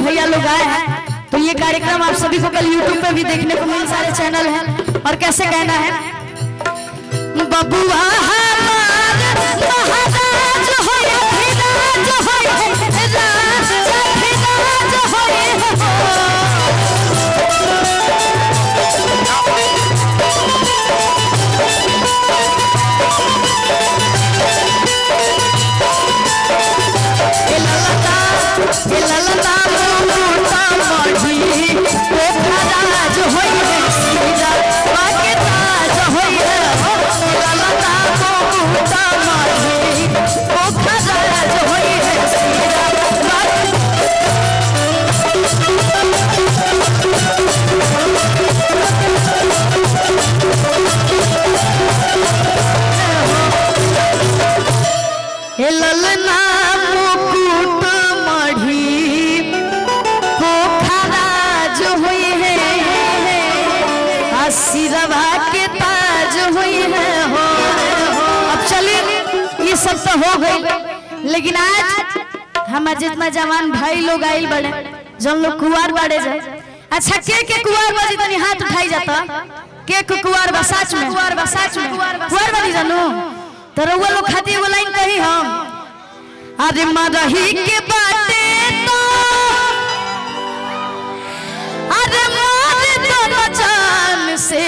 भैया लोग आए हैं, तो ये कार्यक्रम आप सभी को कल YouTube पे भी देखने को मिल सारे चैनल हैं। और कैसे कहना है, बबुआ के ताज हुई है हो। अब चलिए ये सब तो हो गई, लेकिन आज हमारे जितना जवान भाई लोग आए बड़े जो लोग कुआर बाड़े जाए। अच्छा के कुआर बाजी तनी हाथ उठाई जाता के कुआर बसाच में कुआर बाजी जानू तो रउआ लोग खाती वो लाइन कही हम अरे मरही के बाटे तो अरे मार दो जान से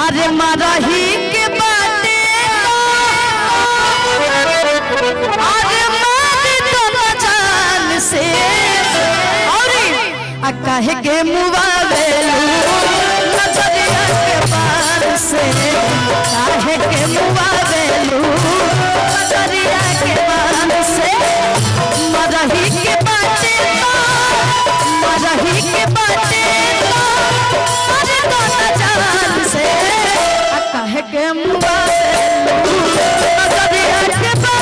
अरे मरही के बाटे अरे मार दो जान से और कहे के मुबावेलू नजरिया के पार से काहे के मुबावेलू नजरिया के पार से मरही के बाटे अरे दो जान से काहे के मुबावेलू नजरिया के पार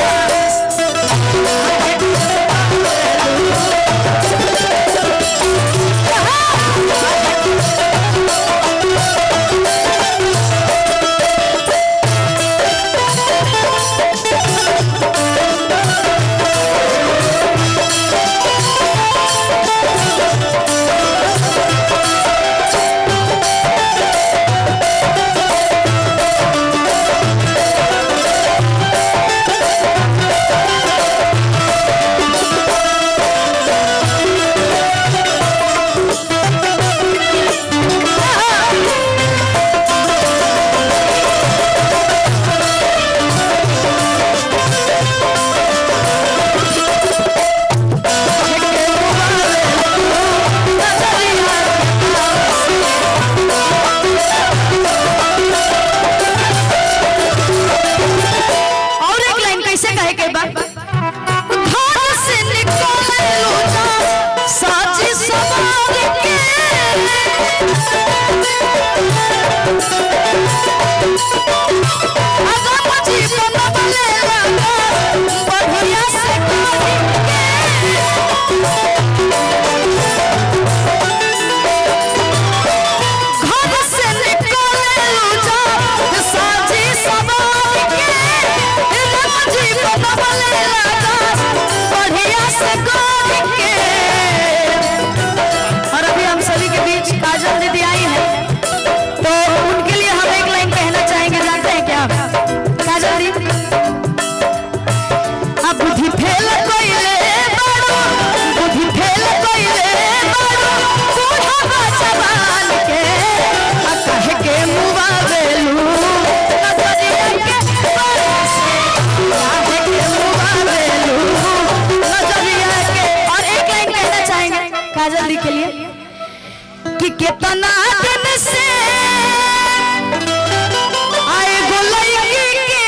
के लिए कि कितना दिन से आए गोलई के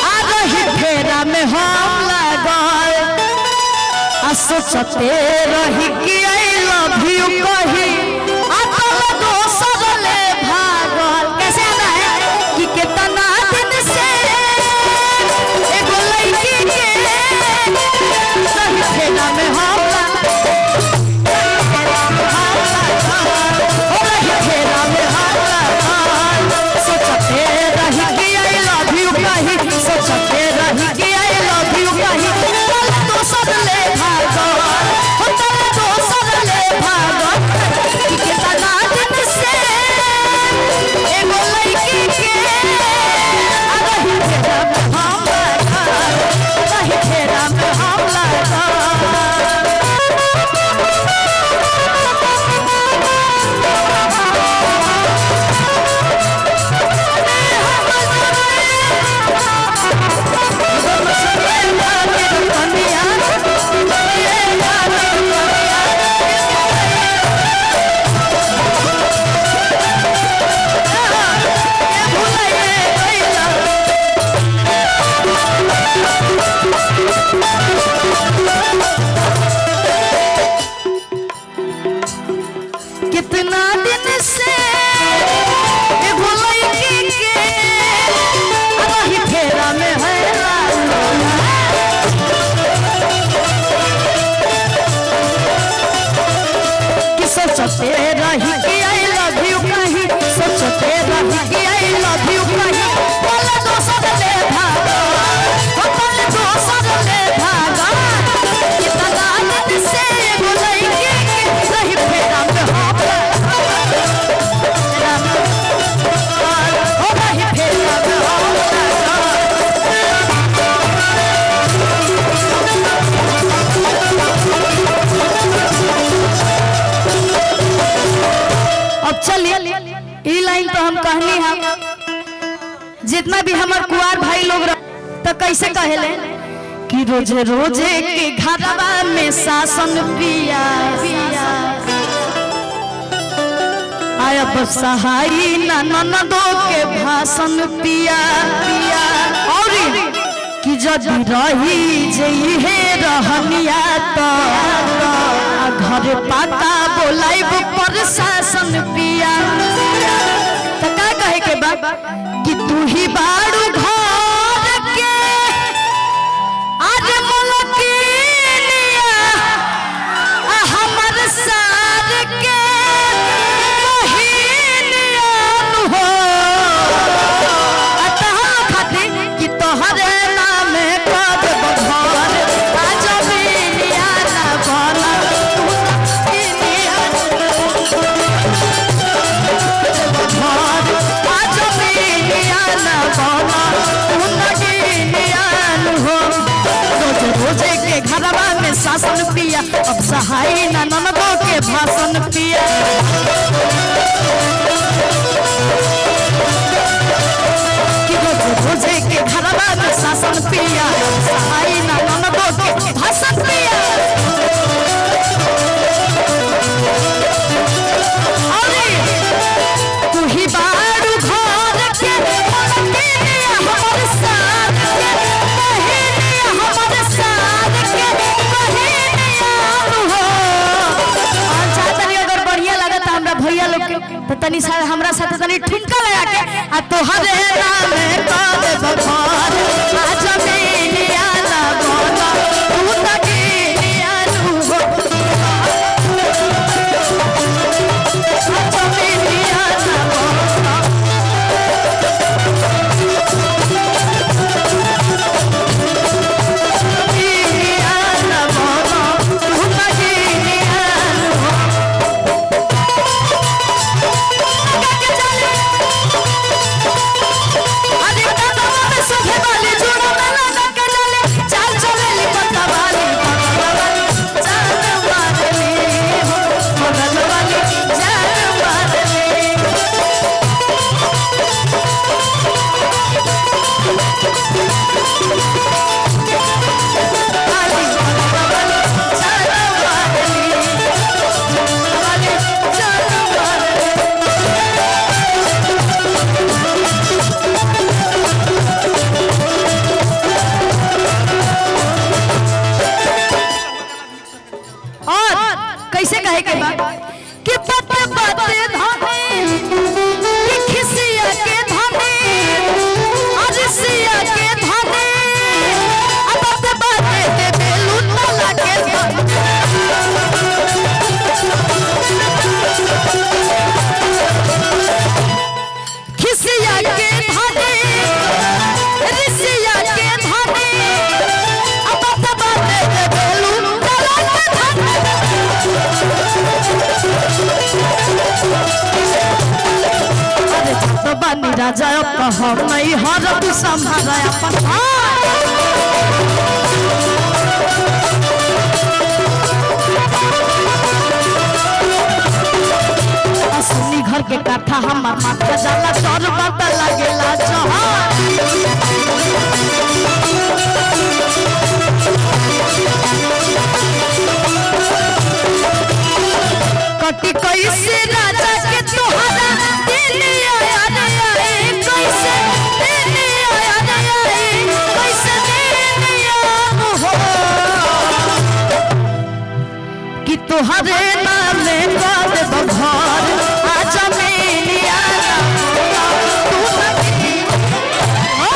आ रही फेरा में हम लगल सोचते रही कि आई लव यू कही दोसर ले भागल। कैसे आता है कि कितना दिन से गोलई के फेरा में हम सोचते रही कि आई लव यू ई लाइन तो हम कहनी हम जितना भी हमार कुआर भाई लोग तो कैसे कहेले कि रोजे रोजे के घरवा में शासन पिया आया सहाई ना ननदो के भाषण पिया और कि जब रही जइहे रहनिया तो घर पाका बोलाइब प्रशासन पिया तो का कहे के बा कि तू ही बाड़ू घर के आज मलकिनिया हमर सार के बहिनिया हो अतः खातिर कि तोहरे नाम कर घर आज बिनिया ना बना रोजे के घरवा में शासन पिया अब सहाई ना ननदों के भाषण पिया कि रोजे के घरवा में शासन पिया सहाई ना ननदों के भाषण पिया तू ही बाड़ू घर के बहिनिया हमर साथ के बहिनिया हमर साथ के बहिनिया हो अच्छा तनी अगर बढ़िया लगता हमरा भैया लोग के तो तनी हमरा साथे तनी ठुमका लगा के आ तोहरे नाम कर बघर आज बिनिया ना बना तू तगिनिया हो कैसे कहे के बा कि पत्ते पत्ते धाने कि खिसिया के धाने अरसिया के धाने अब पत्ते पत्ते दे बेलू तला के खिसिया के धाने अरसिया के धाने अब पत्ते पत्ते दे बेलू तला के बानी राजा कहर नहीं हर तू संभारा अपन असली घर के कथा हमार माथा जाला डर बता लागेला कटी कैसे राजा के तोहरा दिल आया रे कैसे दिल आया रे कैसे दिल हो कि तोहरे नाम में कर बघर आज मिलिया तू नहीं हो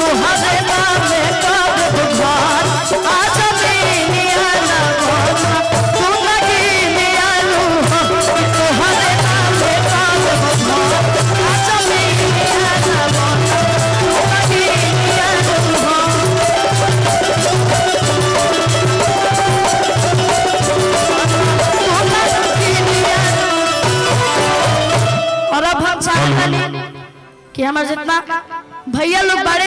तोहरे नाम में कर बघर कि हमारे जितना भैया लोग बड़े